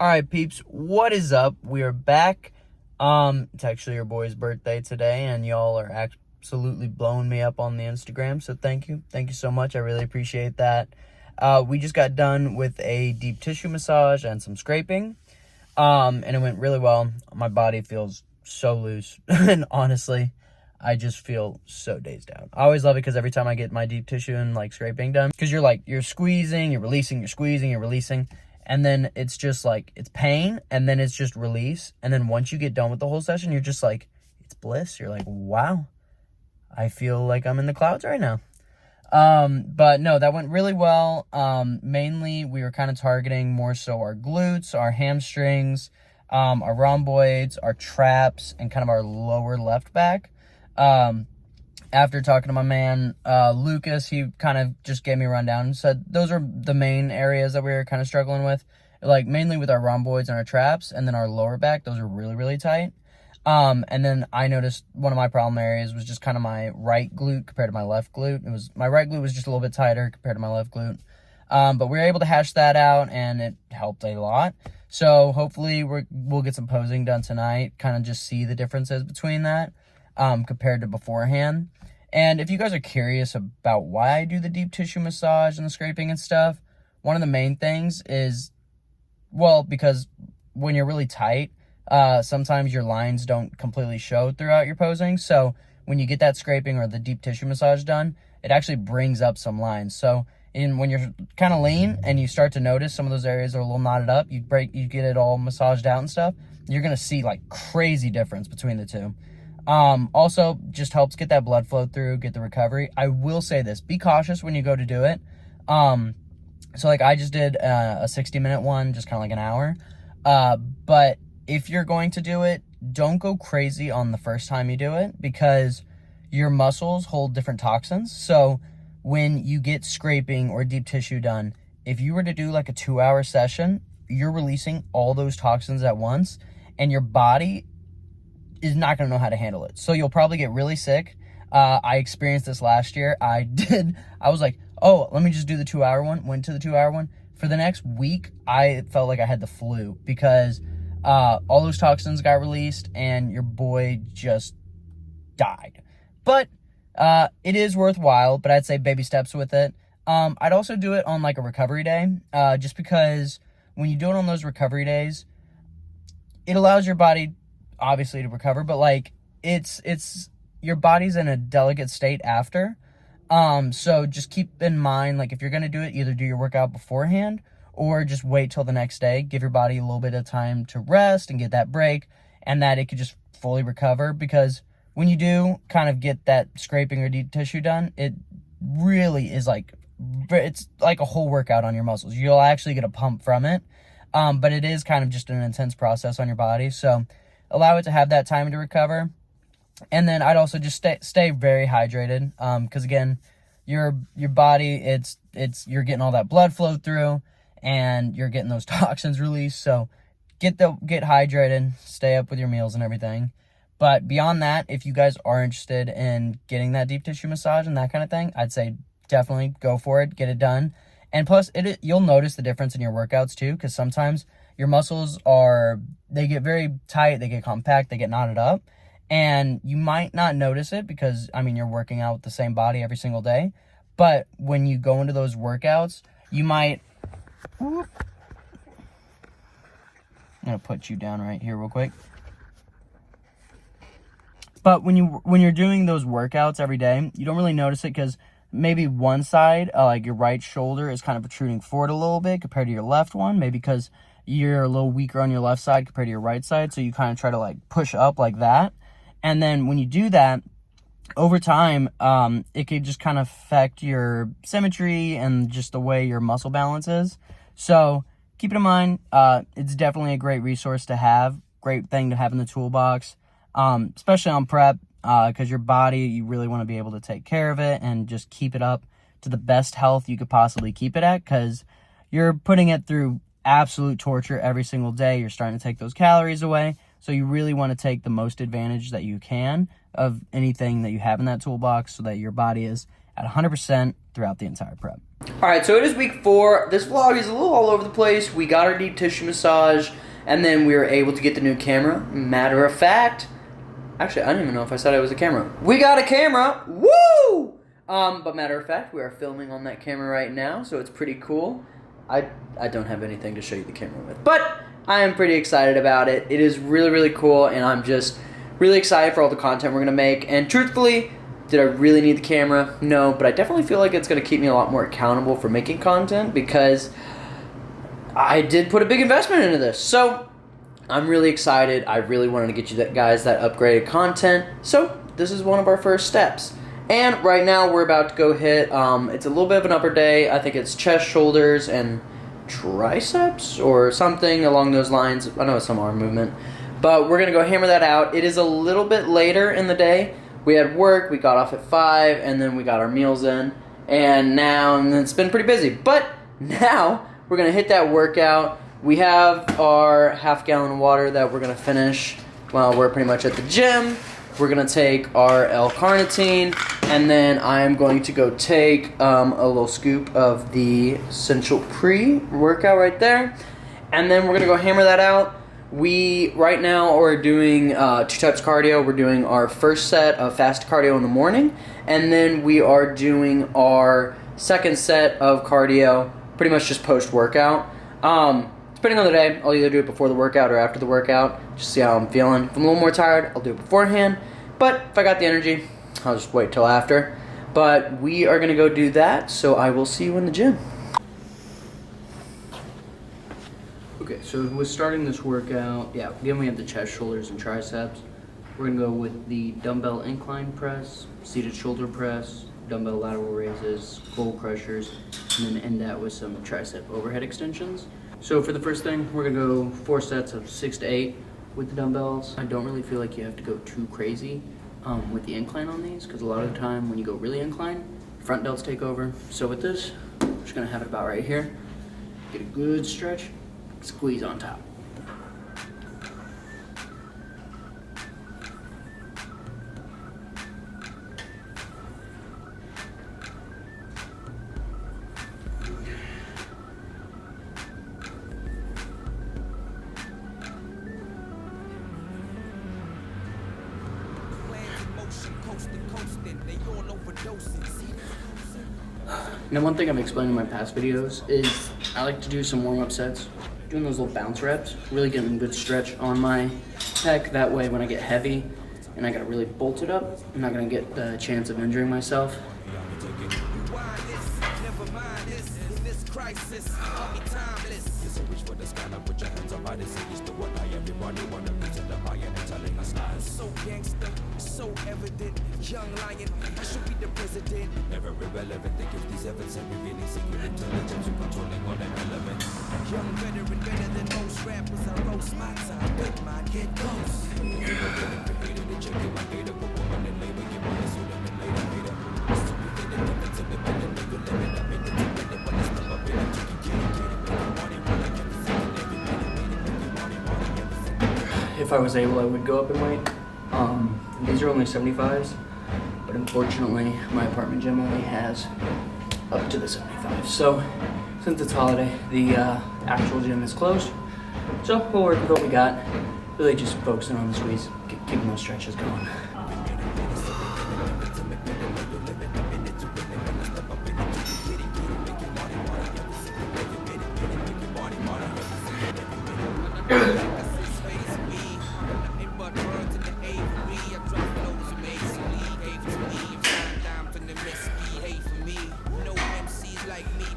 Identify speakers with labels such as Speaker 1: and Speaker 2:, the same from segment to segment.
Speaker 1: All right, peeps, what is up? We are back. It's actually your boy's birthday today, and y'all are absolutely blowing me up on the Instagram, so thank you. Thank you so much. I really appreciate that. We just got done with a deep tissue massage and some scraping, and it went really well. My body feels so loose, and honestly, I just feel so dazed out. I always love it because every time I get my deep tissue and like scraping done, because you're squeezing, you're releasing, you're squeezing, you're releasing. And then it's just like, it's pain, and then it's just release. And then once you get done with the whole session, you're just like, it's bliss. You're like, wow, I feel like I'm in the clouds right now. But no, that went really well. Mainly we were kind of targeting more so our glutes, our hamstrings, our rhomboids, our traps, and kind of our lower left back. After talking to my man, Lucas, he kind of just gave me a rundown and said those are the main areas that we were kind of struggling with, like mainly with our rhomboids and our traps, and then our lower back. Those are really, really tight. And then I noticed one of my problem areas was just kind of my right glute compared to my left glute. My right glute was just a little bit tighter compared to my left glute. But we were able to hash that out, and it helped a lot. So hopefully we'll get some posing done tonight, kind of just see the differences between that, compared to beforehand. And if you guys are curious about why I do the deep tissue massage and the scraping and stuff, one of the main things is, well, because when you're really tight, sometimes your lines don't completely show throughout your posing. So when you get that scraping or the deep tissue massage done, it actually brings up some lines. So when you're kind of lean and you start to notice some of those areas are a little knotted up, you get it all massaged out and stuff, you're going to see like crazy difference between the two. Also just helps get that blood flow through, get the recovery. I will say this, be cautious when you go to do it. So like I just did a 60-minute one, just kind of like an hour. But if you're going to do it, don't go crazy on the first time you do it, because your muscles hold different toxins. So when you get scraping or deep tissue done, if you were to do like a 2-hour session, you're releasing all those toxins at once, and your body is not going to know how to handle it. So you'll probably get really sick. I experienced this last year. I was like, oh, let me just do the 2-hour one. Went to the 2-hour one. For the next week, I felt like I had the flu, because all those toxins got released and your boy just died. But it is worthwhile, but I'd say baby steps with it. I'd also do it on like a recovery day, just because when you do it on those recovery days, it allows your body obviously to recover, but like it's your body's in a delicate state after. So just keep in mind, like if you're going to do it, either do your workout beforehand or just wait till the next day. Give your body a little bit of time to rest and get that break, and that it could just fully recover. Because when you do kind of get that scraping or deep tissue done, it really is like, it's like a whole workout on your muscles. You'll actually get a pump from it. But it is kind of just an intense process on your body. So allow it to have that time to recover. And then I'd also just stay very hydrated. Because again, your body, you're getting all that blood flow through, and you're getting those toxins released. So get hydrated, stay up with your meals and everything. But beyond that, if you guys are interested in getting that deep tissue massage and that kind of thing, I'd say definitely go for it, get it done. And plus, you'll notice the difference in your workouts too, because sometimes your muscles they get very tight, they get compact, they get knotted up, and you might not notice it because, I mean, you're working out with the same body every single day. But when you go into those workouts, you might, I'm going to put you down right here real quick. But when you're doing those workouts every day, you don't really notice it because maybe one side, like your right shoulder, is kind of protruding forward a little bit compared to your left one. Maybe because you're a little weaker on your left side compared to your right side. So you kind of try to like push up like that. And then when you do that, over time, it could just kind of affect your symmetry and just the way your muscle balance is. So keep it in mind. It's definitely a great resource to have. Great thing to have in the toolbox, especially on prep. Because your body, you really want to be able to take care of it and just keep it up to the best health you could possibly keep it at, because you're putting it through absolute torture every single day. You're starting to take those calories away, so you really want to take the most advantage that you can of anything that you have in that toolbox, so that your body is at 100% throughout the entire prep. Alright, so it is week 4. This vlog is a little all over the place. We got our deep tissue massage, and then we were able to get the new camera. Matter of fact, actually, I don't even know if I said it was a camera. We got a camera! Woo! But matter of fact, we are filming on that camera right now, so it's pretty cool. I don't have anything to show you the camera with, but I am pretty excited about it. It is really, really cool, and I'm just really excited for all the content we're going to make. And truthfully, did I really need the camera? No, but I definitely feel like it's going to keep me a lot more accountable for making content because I did put a big investment into this. So I'm really excited. I really wanted to get you guys that upgraded content. So this is one of our first steps. And right now we're about to go hit, it's a little bit of an upper day. I think it's chest, shoulders, and triceps or something along those lines. I know it's some arm movement. But we're going to go hammer that out. It is a little bit later in the day. We had work, we got off at 5, and then we got our meals in. And it's been pretty busy. But now we're going to hit that workout. We have our half-gallon of water that we're going to finish while we're pretty much at the gym. We're going to take our L-carnitine, and then I'm going to go take a little scoop of the Essential pre-workout right there. And then we're going to go hammer that out. We, right now, are doing 2 types of cardio. We're doing our first set of fast cardio in the morning, and then we are doing our second set of cardio pretty much just post-workout. Depending on the day, I'll either do it before the workout or after the workout, just see how I'm feeling. If I'm a little more tired, I'll do it beforehand, but if I got the energy, I'll just wait till after. But we are going to go do that, so I will see you in the gym. Okay, so with starting this workout, again we have the chest, shoulders, and triceps. We're going to go with the dumbbell incline press, seated shoulder press, dumbbell lateral raises, goal crushers, and then end that with some tricep overhead extensions. So for the first thing, we're going to go 4 sets of 6 to 8 with the dumbbells. I don't really feel like you have to go too crazy with the incline on these, because a lot of the time when you go really incline, front delts take over. So with this, I'm just going to have it about right here. Get a good stretch, squeeze on top. Now, one thing I've explained in my past videos is I like to do some warm-up sets, doing those little bounce reps, really getting a good stretch on my pec. That way, when I get heavy and I gotta really bolt it up, I'm not gonna get the chance of injuring myself.
Speaker 2: So evident, young lion, I should be the president. Never irrelevant, they give these evidence and revealing secret intelligence, you controlling all them elements. Young veteran, better than most rappers, I roast my time, with my get close. They check it, my data, but woman and labor, give on this, you them and later. So we did it, difference of the pen and legal limit, I made the tip and the one is still up in it, you can get it, make it money, run like every single every minute, every single.
Speaker 1: If I was able, I would go up in weight. These are only 75s, but unfortunately my apartment gym only has up to the 75. So since it's holiday, the actual gym is closed. So we'll work with what we got. Really just focusing on the squeeze, keeping those stretches going.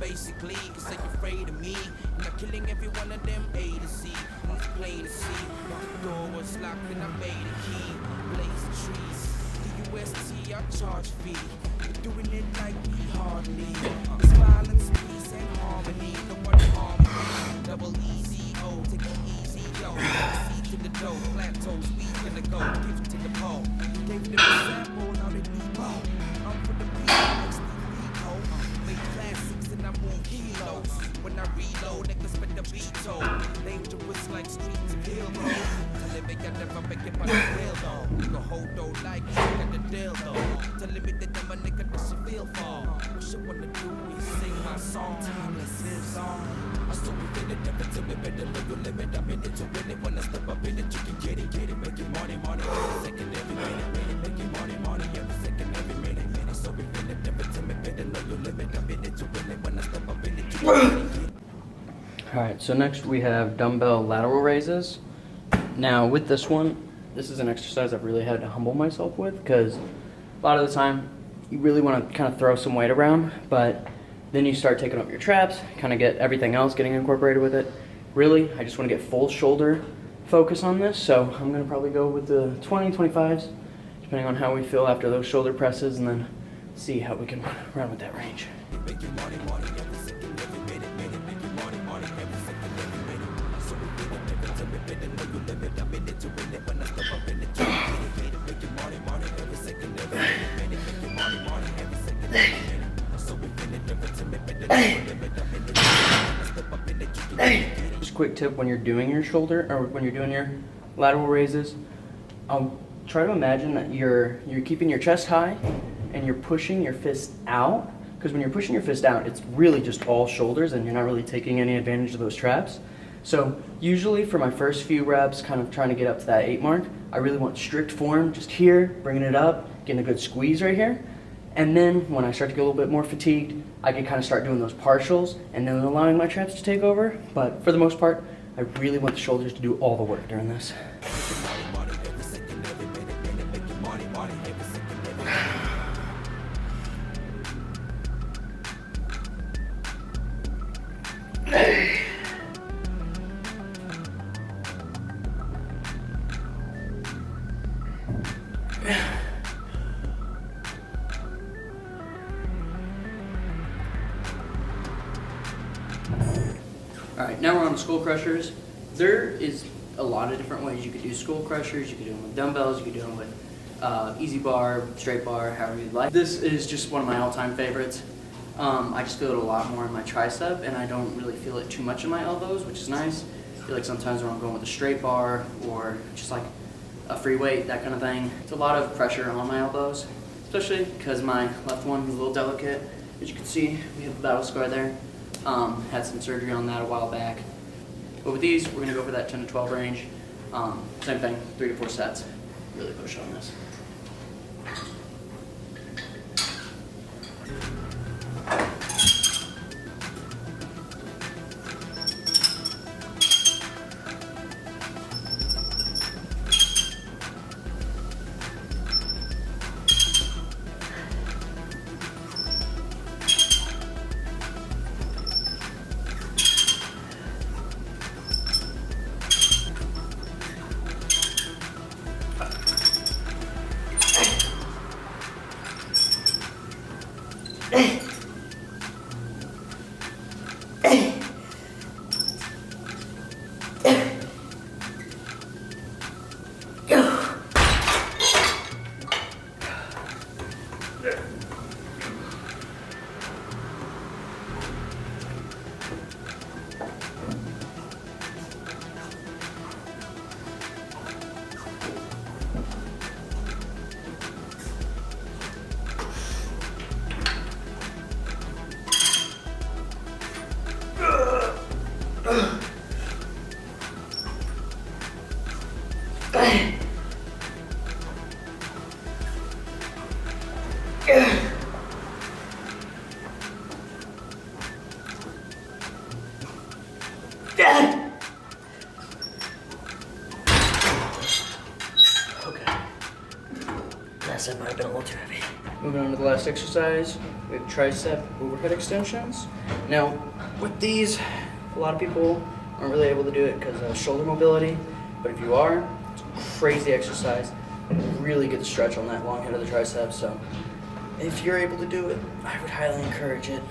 Speaker 2: Basically, cause they afraid of me. And I'm killing every one of them A to Z. And it's plain to see. My door was locked and I made a key. Blaze the trees. The UST, I charge fee. You're doing it like me hardly. It's violence, peace, and harmony. No one harm me. Double easy, oh, take it easy, yo. Seed to the dough, plateaus, we gonna go. Give to the pole. Gave them a sample, now they need more. I'm for the people, like Steve Biko. Make classics and I move kilos. When I reload, niggas spend the beat toll. Dangerous like streets of Hill Road. Tell me I never make it by the real though. You can hold though like you got the deal though. Tell me that I'm a nigga that you feel for.
Speaker 1: Alright, so next we have dumbbell lateral raises. Now with this one, this is an exercise I've really had to humble myself with because a lot of the time you really want to kind of throw some weight around, but then you start taking up your traps, kind of get everything else getting incorporated with it. Really, I just want to get full shoulder focus on this, so I'm going to probably go with the 20, 25s, depending on how we feel after those shoulder presses, and then see how we can run with that range. Just a quick tip when you're doing your shoulder, or when you're doing your lateral raises, try to imagine that you're keeping your chest high and you're pushing your fist out, because when you're pushing your fist out, it's really just all shoulders and you're not really taking any advantage of those traps. So usually for my first few reps, kind of trying to get up to that 8 mark, I really want strict form, just here, bringing it up, getting a good squeeze right here. And then when I start to get a little bit more fatigued, I can kind of start doing those partials and then allowing my traps to take over. But for the most part, I really want the shoulders to do all the work during this. Alright, now we're on skull crushers. There is a lot of different ways you could do skull crushers. You could do them with dumbbells, you could do them with easy bar, straight bar, however you'd like. This is just one of my all-time favorites. I just feel it a lot more in my tricep, and I don't really feel it too much in my elbows, which is nice. I feel like sometimes when I'm going with a straight bar or just like a free weight, that kind of thing, it's a lot of pressure on my elbows, especially because my left one is a little delicate. As you can see, we have the battle scar there. Had some surgery on that a while back. But with these, we're gonna go for that 10 to 12 range. Same thing, 3 to 4 sets. Really push on this. Okay. That set might have been a little too heavy. Moving on to the last exercise, we have tricep overhead extensions. Now, with these, a lot of people aren't really able to do it because of shoulder mobility, but if you are, it's a crazy exercise. Really good stretch on that long head of the tricep, so if you're able to do it, I would highly encourage it.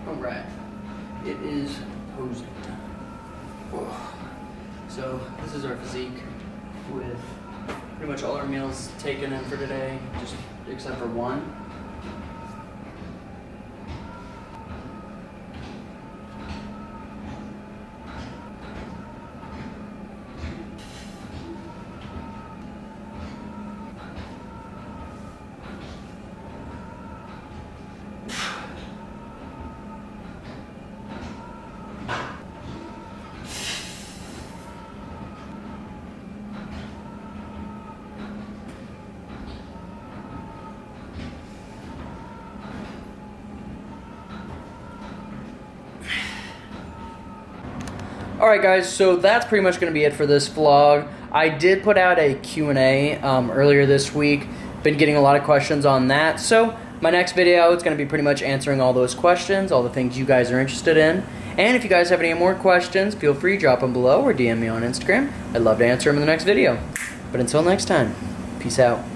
Speaker 1: Alright, it is posing time. So this is our physique with pretty much all our meals taken in for today, just except for one. Alright guys, so that's pretty much going to be it for this vlog. I did put out a Q&A earlier this week. Been getting a lot of questions on that. So my next video is going to be pretty much answering all those questions, all the things you guys are interested in. And if you guys have any more questions, feel free to drop them below or DM me on Instagram. I'd love to answer them in the next video. But until next time, peace out.